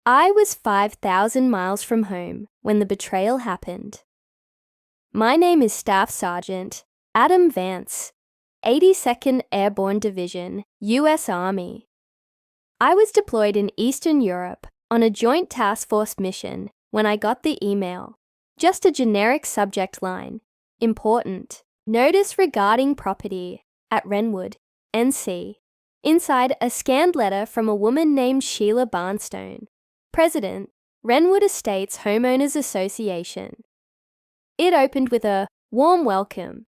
I was 5,000 miles from home when the betrayal happened. My name is Staff Sergeant Adam Vance, 82nd Airborne Division, U.S. Army. I was deployed in Eastern Europe on a joint task force mission when I got the email. Just a generic subject line. Important. Notice regarding property at Wrenwood, NC. Inside, a scanned letter from a woman named Sheila Barnstone, President, Wrenwood Estates Homeowners Association. It opened with a warm welcome.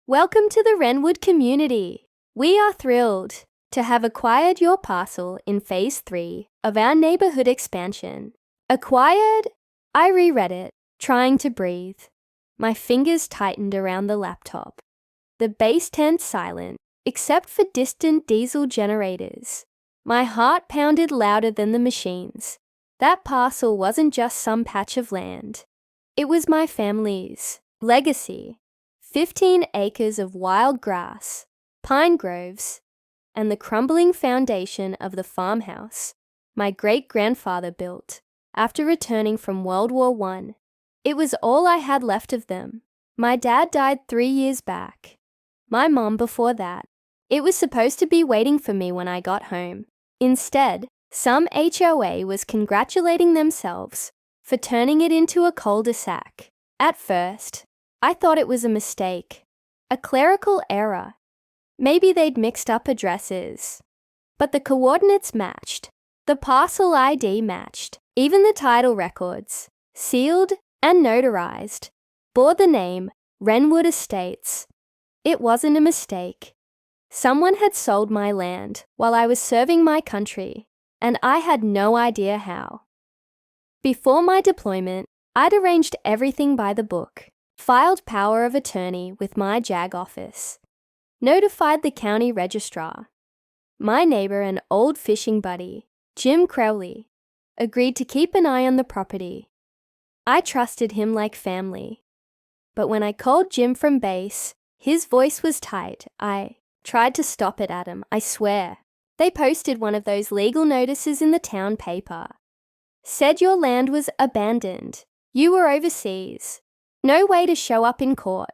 Welcome to the Wrenwood community. We are thrilled to have acquired your parcel in Phase 3 of our neighborhood expansion. Acquired? I reread it, trying to breathe. My fingers tightened around the laptop. The base tent silent, except for distant diesel generators. My heart pounded louder than the machines. That parcel wasn't just some patch of land. It was my family's legacy. 15 acres of wild grass, pine groves, and the crumbling foundation of the farmhouse my great-grandfather built after returning from World War I. It was all I had left of them. My dad died 3 years back. My mom before that. It was supposed to be waiting for me when I got home. Instead, some HOA was congratulating themselves for turning it into a cul-de-sac. At first, I thought it was a mistake, a clerical error. Maybe they'd mixed up addresses. But the coordinates matched. The parcel ID matched. Even the title records, sealed and notarized, bore the name Wrenwood Estates. It wasn't a mistake. Someone had sold my land while I was serving my country, and I had no idea how. Before my deployment, I'd arranged everything by the book, filed power of attorney with my JAG office, notified the county registrar. My neighbor and old fishing buddy, Jim Crowley, agreed to keep an eye on the property. I trusted him like family. But when I called Jim from base, his voice was tight. I tried to stop it, Adam, I swear. They posted one of those legal notices in the town paper. Said your land was abandoned. You were overseas. No way to show up in court.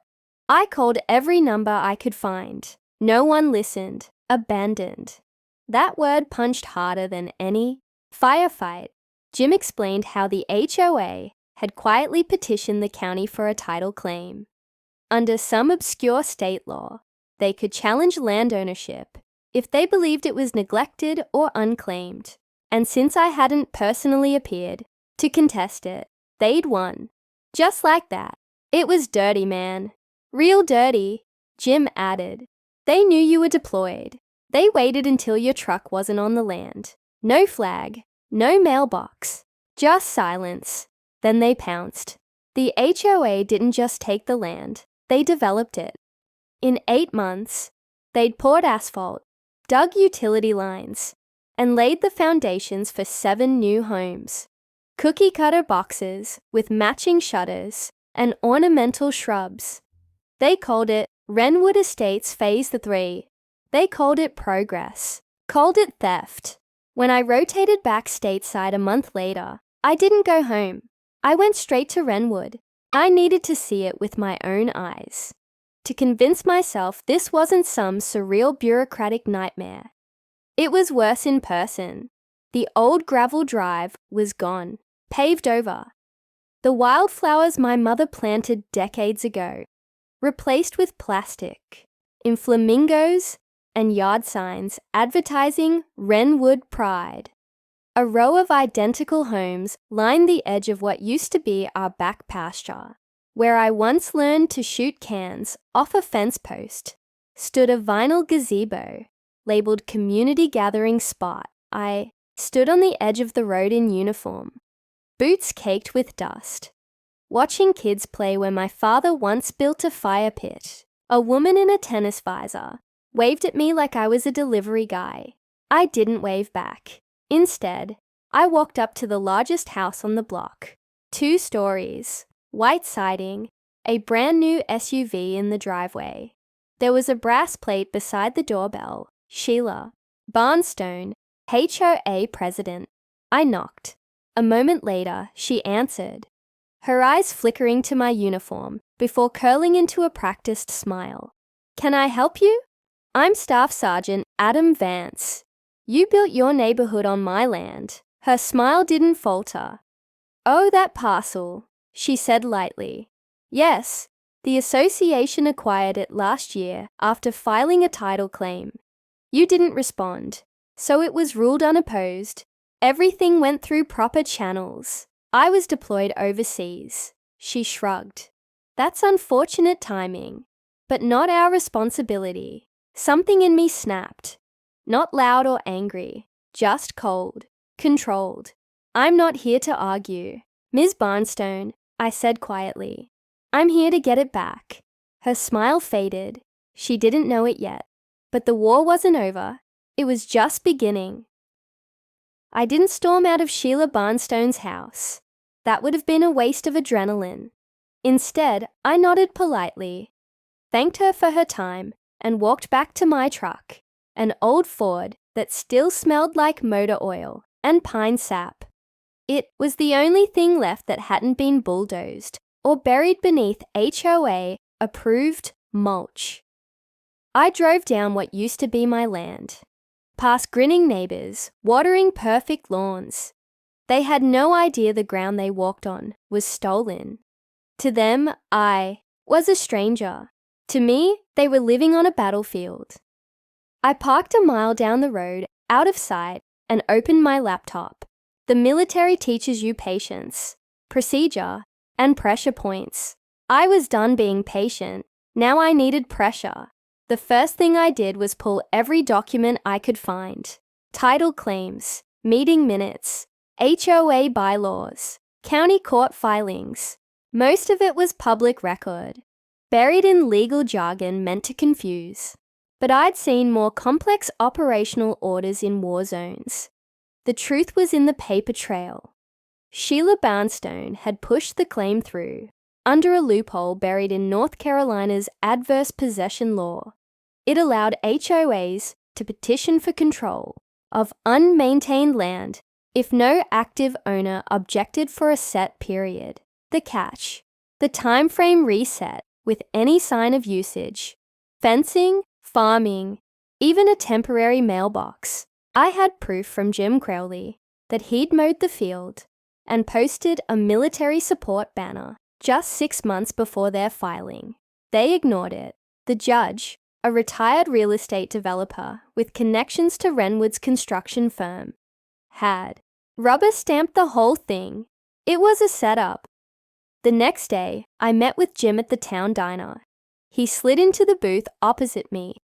I called every number I could find. No one listened. Abandoned. That word punched harder than any firefight. Jim explained how the HOA had quietly petitioned the county for a title claim. Under some obscure state law, they could challenge land ownership if they believed it was neglected or unclaimed. And since I hadn't personally appeared to contest it, they'd won. Just like that. It was dirty, man. Real dirty, Jim added. They knew you were deployed. They waited until your truck wasn't on the land. No flag, no mailbox, just silence. Then they pounced. The HOA didn't just take the land, they developed it. In 8 months, they'd poured asphalt, dug utility lines, and laid the foundations for 7 new homes. Cookie-cutter boxes with matching shutters and ornamental shrubs. They called it Wrenwood Estates Phase 3. They called it progress, called it theft. When I rotated back stateside a month later, I didn't go home. I went straight to Wrenwood. I needed to see it with my own eyes, to convince myself this wasn't some surreal bureaucratic nightmare. It was worse in person. The old gravel drive was gone, paved over. The wildflowers my mother planted decades ago, replaced with plastic, in flamingos and yard signs advertising Wrenwood Pride. A row of identical homes lined the edge of what used to be our back pasture. Where I once learned to shoot cans off a fence post stood a vinyl gazebo labeled Community Gathering Spot. I stood on the edge of the road in uniform, boots caked with dust, watching kids play where my father once built a fire pit. A woman in a tennis visor waved at me like I was a delivery guy. I didn't wave back. Instead, I walked up to the largest house on the block. 2 stories, white siding, a brand new SUV in the driveway. There was a brass plate beside the doorbell. Sheila Barnstone, HOA president. I knocked. A moment later, she answered, her eyes flickering to my uniform before curling into a practiced smile. "Can I help you? I'm Staff Sergeant Adam Vance. You built your neighborhood on my land." Her smile didn't falter. "Oh, that parcel," she said lightly. "Yes, the association acquired it last year after filing a title claim. You didn't respond, so it was ruled unopposed. Everything went through proper channels. I was deployed overseas." She shrugged. "That's unfortunate timing, but not our responsibility." Something in me snapped. Not loud or angry, just cold, controlled. "I'm not here to argue, Ms. Barnstone," I said quietly. "I'm here to get it back." Her smile faded. She didn't know it yet. But the war wasn't over. It was just beginning. I didn't storm out of Sheila Barnstone's house. That would have been a waste of adrenaline. Instead, I nodded politely, thanked her for her time, and walked back to my truck, an old Ford that still smelled like motor oil and pine sap. It was the only thing left that hadn't been bulldozed or buried beneath HOA-approved mulch. I drove down what used to be my land, past grinning neighbors, watering perfect lawns. They had no idea the ground they walked on was stolen. To them, I was a stranger. To me, they were living on a battlefield. I parked a mile down the road, out of sight, and opened my laptop. The military teaches you patience, procedure, and pressure points. I was done being patient. Now I needed pressure. The first thing I did was pull every document I could find. Title claims, meeting minutes, HOA bylaws, county court filings. Most of it was public record, buried in legal jargon meant to confuse. But I'd seen more complex operational orders in war zones. The truth was in the paper trail. Sheila Barnstone had pushed the claim through, under a loophole buried in North Carolina's adverse possession law. It allowed HOAs to petition for control of unmaintained land if no active owner objected for a set period. The catch: the time frame reset with any sign of usage. Fencing, farming, even a temporary mailbox. I had proof from Jim Crowley that he'd mowed the field and posted a military support banner just 6 months before their filing. They ignored it. The judge, a retired real estate developer with connections to Renwood's construction firm, had rubber-stamped the whole thing. It was a setup. The next day, I met with Jim at the town diner. He slid into the booth opposite me,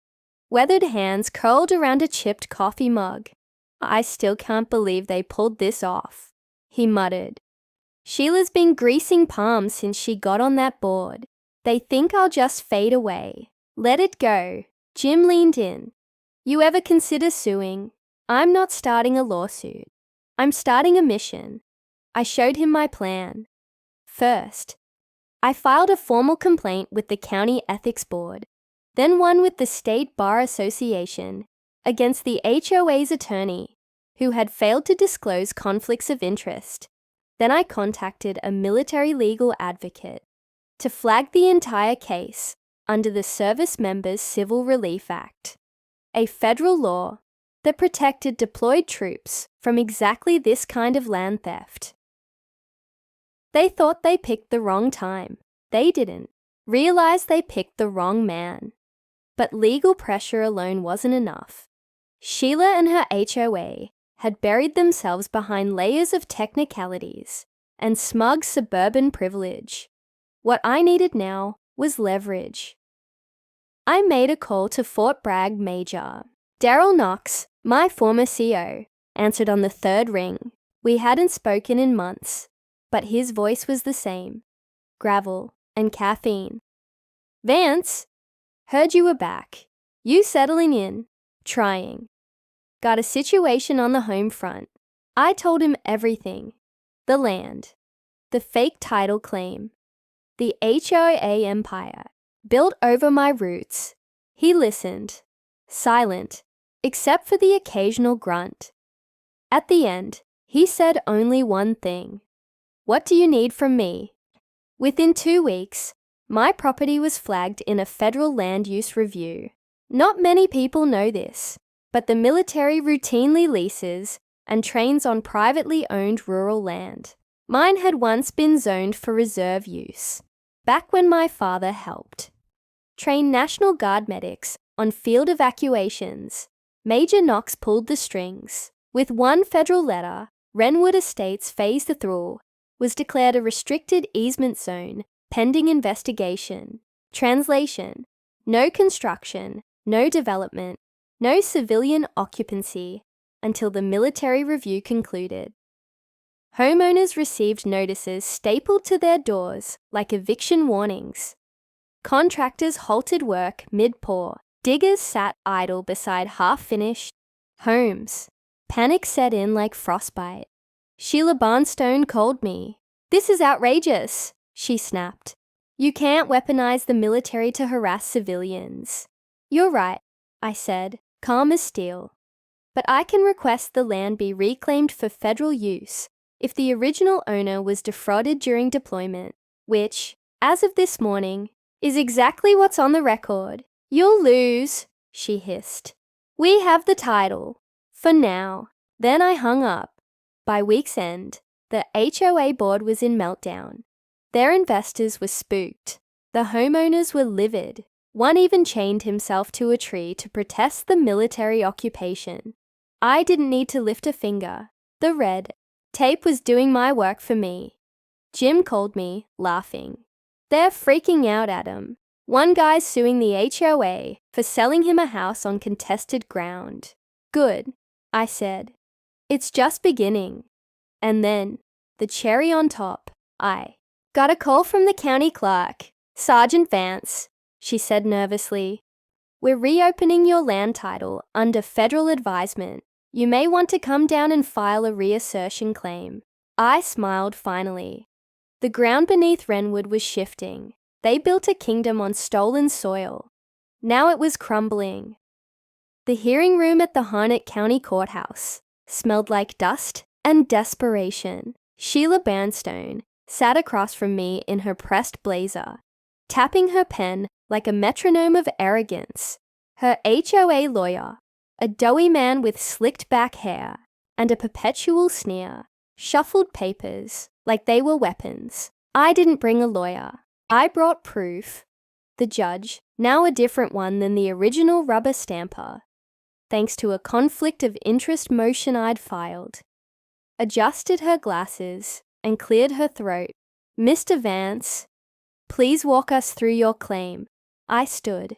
weathered hands curled around a chipped coffee mug. "I still can't believe they pulled this off," he muttered. "Sheila's been greasing palms since she got on that board. They think I'll just fade away. Let it go." Jim leaned in. "You ever consider suing?" "I'm not starting a lawsuit. I'm starting a mission." I showed him my plan. First, I filed a formal complaint with the County Ethics Board, then one with the State Bar Association against the HOA's attorney, who had failed to disclose conflicts of interest. Then I contacted a military legal advocate to flag the entire case under the Service Members Civil Relief Act, a federal law that protected deployed troops from exactly this kind of land theft. They thought they picked the wrong time. They didn't. Realized they picked the wrong man. But legal pressure alone wasn't enough. Sheila and her HOA had buried themselves behind layers of technicalities and smug suburban privilege. What I needed now was leverage. I made a call to Fort Bragg Major. Daryl Knox, my former CO, answered on the third ring. We hadn't spoken in months, but his voice was the same. Gravel and caffeine. "Vance, heard you were back. You settling in, trying. Got a situation on the home front." I told him everything. The land, the fake title claim, the HOA empire, built over my roots. He listened, silent, except for the occasional grunt. At the end, He said only one thing. "What do you need from me?" Within 2 weeks, my property was flagged in a federal land use review. Not many people know this, but the military routinely leases and trains on privately owned rural land. Mine had once been zoned for reserve use, back when my father helped train National Guard medics on field evacuations. Major Knox pulled the strings. With one federal letter, Wrenwood Estates Phase 3 was declared a restricted easement zone pending investigation. Translation: no construction, no development, no civilian occupancy until the military review concluded. Homeowners received notices stapled to their doors like eviction warnings. Contractors halted work mid-pour. Diggers sat idle beside half-finished homes. Panic set in like frostbite. Sheila Barnstone called me. "This is outrageous," she snapped. "You can't weaponize the military to harass civilians." "You're right," I said, calm as steel. "But I can request the land be reclaimed for federal use if the original owner was defrauded during deployment, which, as of this morning, is exactly what's on the record." "You'll lose," she hissed. "We have the title. For now." Then I hung up. By week's end, the HOA board was in meltdown. Their investors were spooked. The homeowners were livid. One even chained himself to a tree to protest the military occupation. I didn't need to lift a finger. The red tape was doing my work for me. Jim called me, laughing. "They're freaking out, Adam. One guy's suing the HOA for selling him a house on contested ground." "Good," I said. "It's just beginning." And then, the cherry on top, I got a call from the county clerk. "Sergeant Vance," she said nervously, "we're reopening your land title under federal advisement. You may want to come down and file a reassertion claim." I smiled finally. The ground beneath Wrenwood was shifting. They built a kingdom on stolen soil. Now it was crumbling. The hearing room at the Harnett County Courthouse smelled like dust and desperation. Sheila Barnstone sat across from me in her pressed blazer, tapping her pen like a metronome of arrogance. Her HOA lawyer, a doughy man with slicked back hair and a perpetual sneer, shuffled papers like they were weapons. I didn't bring a lawyer. I brought proof. The judge, now a different one than the original rubber stamper, thanks to a conflict of interest motion I'd filed, adjusted her glasses and cleared her throat. "Mr. Vance, please walk us through your claim." I stood,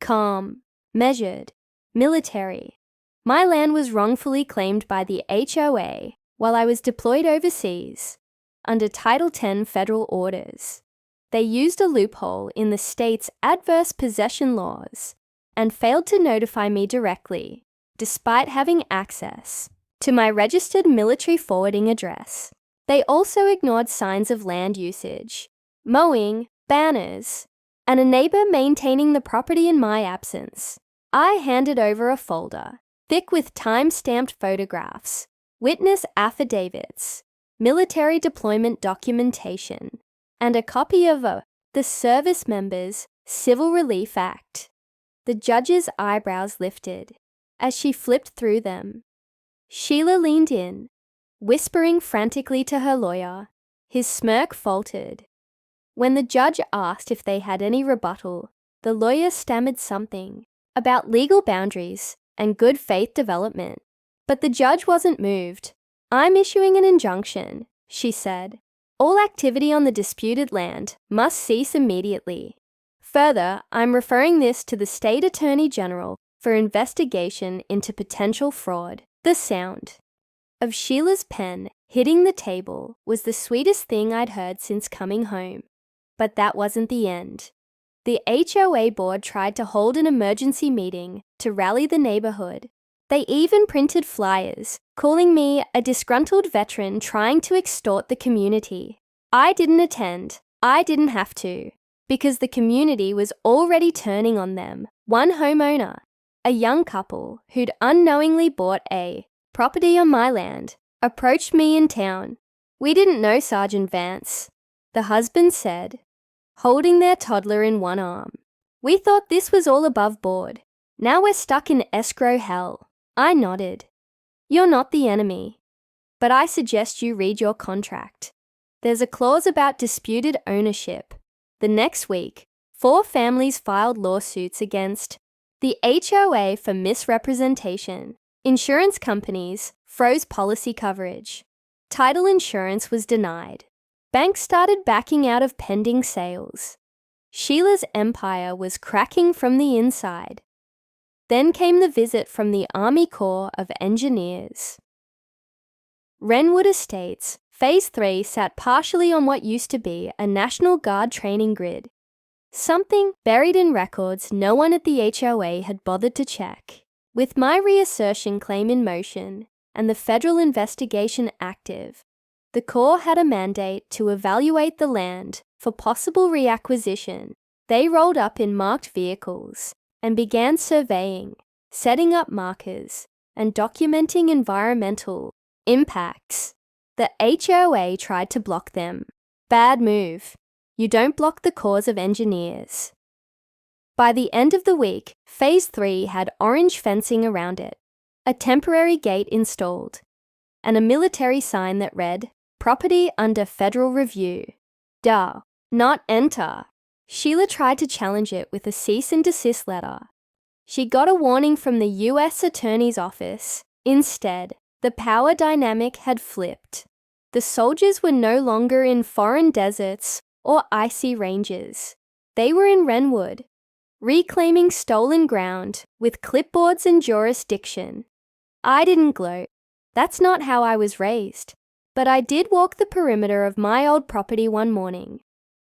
calm, measured, military. My land was wrongfully claimed by the HOA while I was deployed overseas under Title 10 federal orders. They used a loophole in the state's adverse possession laws and failed to notify me directly, despite having access to my registered military forwarding address. They also ignored signs of land usage, mowing, banners, and a neighbor maintaining the property in my absence. I handed over a folder, thick with time-stamped photographs, witness affidavits, military deployment documentation, and a copy of the Service Members Civil Relief Act. The judge's eyebrows lifted as she flipped through them. Sheila leaned in, whispering frantically to her lawyer. His smirk faltered. When the judge asked if they had any rebuttal, the lawyer stammered something about legal boundaries and good faith development. But the judge wasn't moved. "I'm issuing an injunction," she said. "All activity on the disputed land must cease immediately. Further, I'm referring this to the State Attorney General for investigation into potential fraud." The sound of Sheila's pen hitting the table was the sweetest thing I'd heard since coming home. But that wasn't the end. The HOA board tried to hold an emergency meeting to rally the neighborhood. They even printed flyers, calling me a disgruntled veteran trying to extort the community. I didn't attend. I didn't have to, because the community was already turning on them. One homeowner, a young couple who'd unknowingly bought a property on my land, approached me in town. We didn't know Sergeant Vance, the husband said, holding their toddler in one arm. We thought this was all above board. Now we're stuck in escrow hell. I nodded. You're not the enemy, but I suggest you read your contract. There's a clause about disputed ownership. The next week, 4 families filed lawsuits against the HOA for misrepresentation. Insurance companies froze policy coverage. Title insurance was denied. Banks started backing out of pending sales. Sheila's empire was cracking from the inside. Then came the visit from the Army Corps of Engineers. Wrenwood Estates, Phase 3 sat partially on what used to be a National Guard training grid. Something buried in records no one at the HOA had bothered to check. With my reassertion claim in motion and the federal investigation active, the Corps had a mandate to evaluate the land for possible reacquisition. They rolled up in marked vehicles and began surveying, setting up markers, and documenting environmental impacts. The HOA tried to block them. Bad move. You don't block the Corps of Engineers. By the end of the week, Phase 3 had orange fencing around it, a temporary gate installed, and a military sign that read, "Property under federal review." Duh, not enter. Sheila tried to challenge it with a cease and desist letter. She got a warning from the U.S. Attorney's Office. Instead, the power dynamic had flipped. The soldiers were no longer in foreign deserts or icy ranges. They were in Wrenwood, reclaiming stolen ground with clipboards and jurisdiction. I didn't gloat. That's not how I was raised. But I did walk the perimeter of my old property one morning,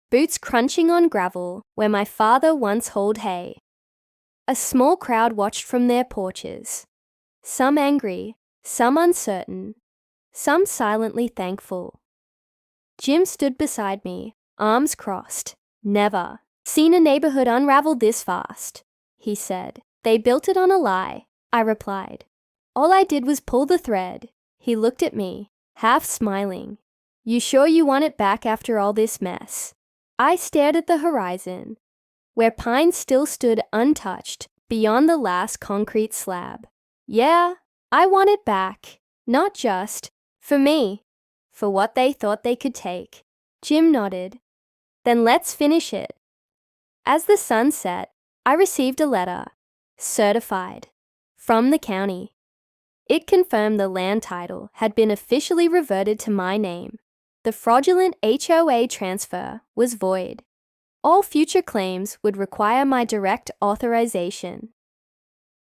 boots crunching on gravel where my father once hauled hay. A small crowd watched from their porches, some angry, some uncertain, some silently thankful. Jim stood beside me, arms crossed. Never seen a neighborhood unravel this fast, he said. They built it on a lie, I replied. All I did was pull the thread. He looked at me, half smiling. You sure you want it back after all this mess? I stared at the horizon, where pines still stood untouched beyond the last concrete slab. Yeah, I want it back. Not just for me, for what they thought they could take. Jim nodded. Then let's finish it. As the sun set, I received a letter, certified, from the county. It confirmed the land title had been officially reverted to my name. The fraudulent HOA transfer was void. All future claims would require my direct authorization.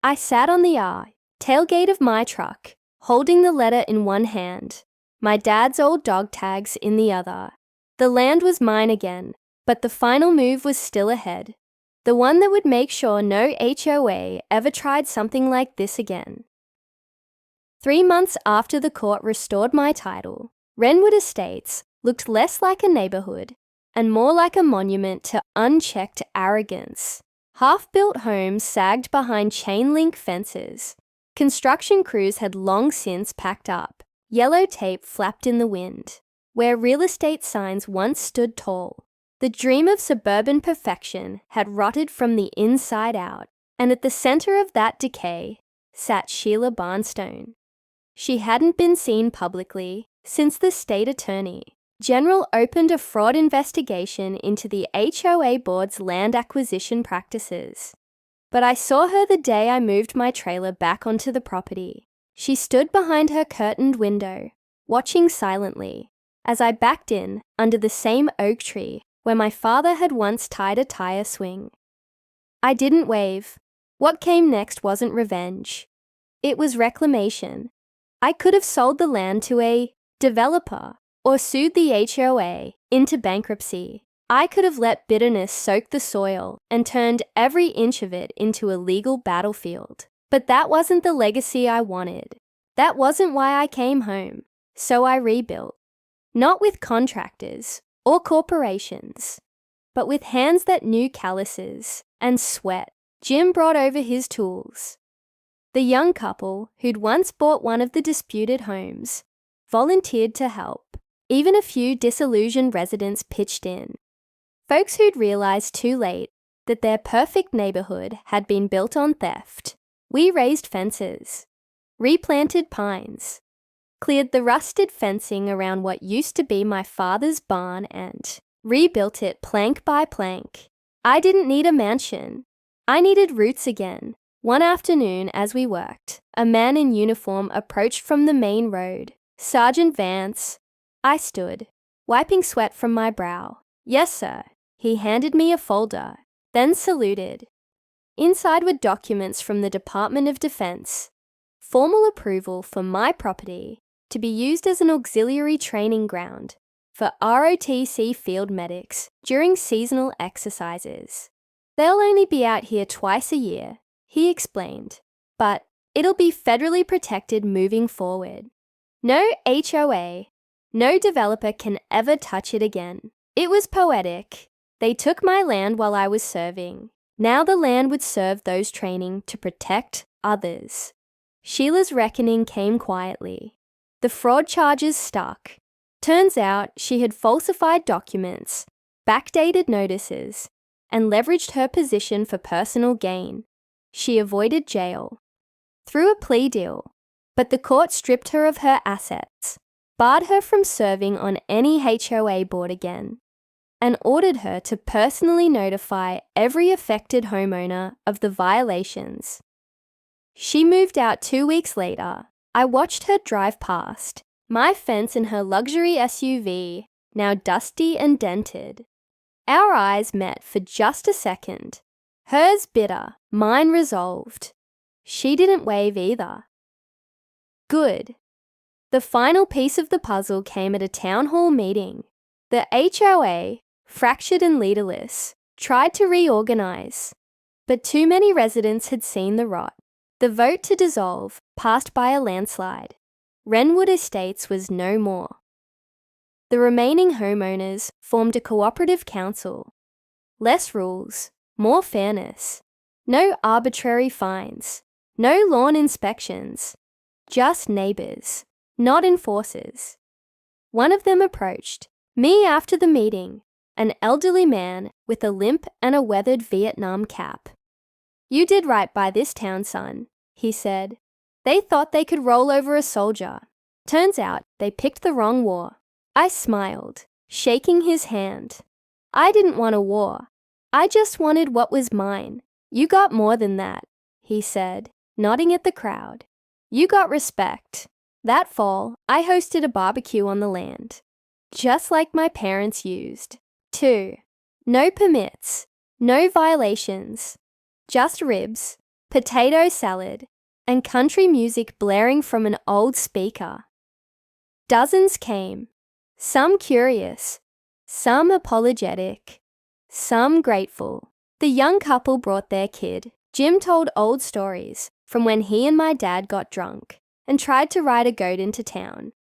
I sat on the tailgate of my truck, holding the letter in one hand, my dad's old dog tags in the other. The land was mine again, but the final move was still ahead, the one that would make sure no HOA ever tried something like this again. 3 months after the court restored my title, Wrenwood Estates looked less like a neighborhood and more like a monument to unchecked arrogance. Half-built homes sagged behind chain-link fences. Construction crews had long since packed up. Yellow tape flapped in the wind. Where real estate signs once stood tall, the dream of suburban perfection had rotted from the inside out, and at the center of that decay sat Sheila Barnstone. She hadn't been seen publicly since the state attorney general opened a fraud investigation into the HOA board's land acquisition practices. But I saw her the day I moved my trailer back onto the property. She stood behind her curtained window, watching silently, as I backed in under the same oak tree where my father had once tied a tire swing. I didn't wave. What came next wasn't revenge. It was reclamation. I could have sold the land to a developer or sued the HOA into bankruptcy. I could have let bitterness soak the soil and turned every inch of it into a legal battlefield. But that wasn't the legacy I wanted. That wasn't why I came home. So I rebuilt. Not with contractors or corporations, but with hands that knew calluses and sweat. Jim brought over his tools. The young couple who'd once bought one of the disputed homes volunteered to help. Even a few disillusioned residents pitched in. Folks who'd realized too late that their perfect neighborhood had been built on theft. We raised fences, replanted pines, cleared the rusted fencing around what used to be my father's barn and rebuilt it plank by plank. I didn't need a mansion. I needed roots again. One afternoon as we worked, a man in uniform approached from the main road. "Sergeant Vance." I stood, wiping sweat from my brow. "Yes, sir." He handed me a folder, then saluted. Inside were documents from the Department of Defense. Formal approval for my property to be used as an auxiliary training ground for ROTC field medics during seasonal exercises. "They'll only be out here twice a year," he explained, "but it'll be federally protected moving forward. No HOA, no developer can ever touch it again." It was poetic. They took my land while I was serving. Now the land would serve those training to protect others. Sheila's reckoning came quietly. The fraud charges stuck. Turns out she had falsified documents, backdated notices, and leveraged her position for personal gain. She avoided jail through a plea deal, but the court stripped her of her assets, barred her from serving on any HOA board again, and ordered her to personally notify every affected homeowner of the violations. She moved out 2 weeks later. I watched her drive past, my fence in her luxury SUV, now dusty and dented. Our eyes met for just a second. Hers bitter, mine resolved. She didn't wave either. Good. The final piece of the puzzle came at a town hall meeting. The HOA, fractured and leaderless, tried to reorganize, but too many residents had seen the rot. The vote to dissolve passed by a landslide. Wrenwood Estates was no more. The remaining homeowners formed a cooperative council. Less rules, more fairness. No arbitrary fines, no lawn inspections. Just neighbors, not enforcers. One of them approached me after the meeting, an elderly man with a limp and a weathered Vietnam cap. "You did right by this town, son," he said. "They thought they could roll over a soldier. Turns out they picked the wrong war." I smiled, shaking his hand. "I didn't want a war. I just wanted what was mine." "You got more than that," he said, nodding at the crowd. "You got respect." That fall, I hosted a barbecue on the land, just like my parents used. 2. No permits, no violations, just ribs, potato salad, and country music blaring from an old speaker. Dozens came, some curious, some apologetic, some grateful. The young couple brought their kid. Jim told old stories from when he and my dad got drunk and tried to ride a goat into town.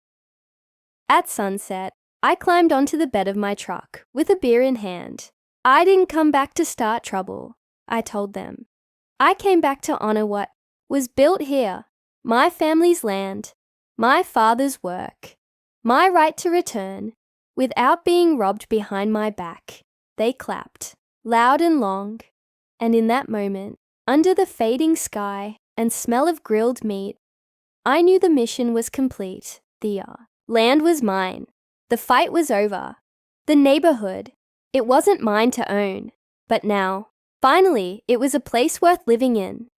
At sunset, I climbed onto the bed of my truck with a beer in hand. "I didn't come back to start trouble," I told them. "I came back to honor what was built here, my family's land, my father's work, my right to return, without being robbed behind my back." They clapped, loud and long, and in that moment, under the fading sky and smell of grilled meat, I knew the mission was complete. The land was mine. The fight was over. The neighborhood, it wasn't mine to own. But now, finally, it was a place worth living in.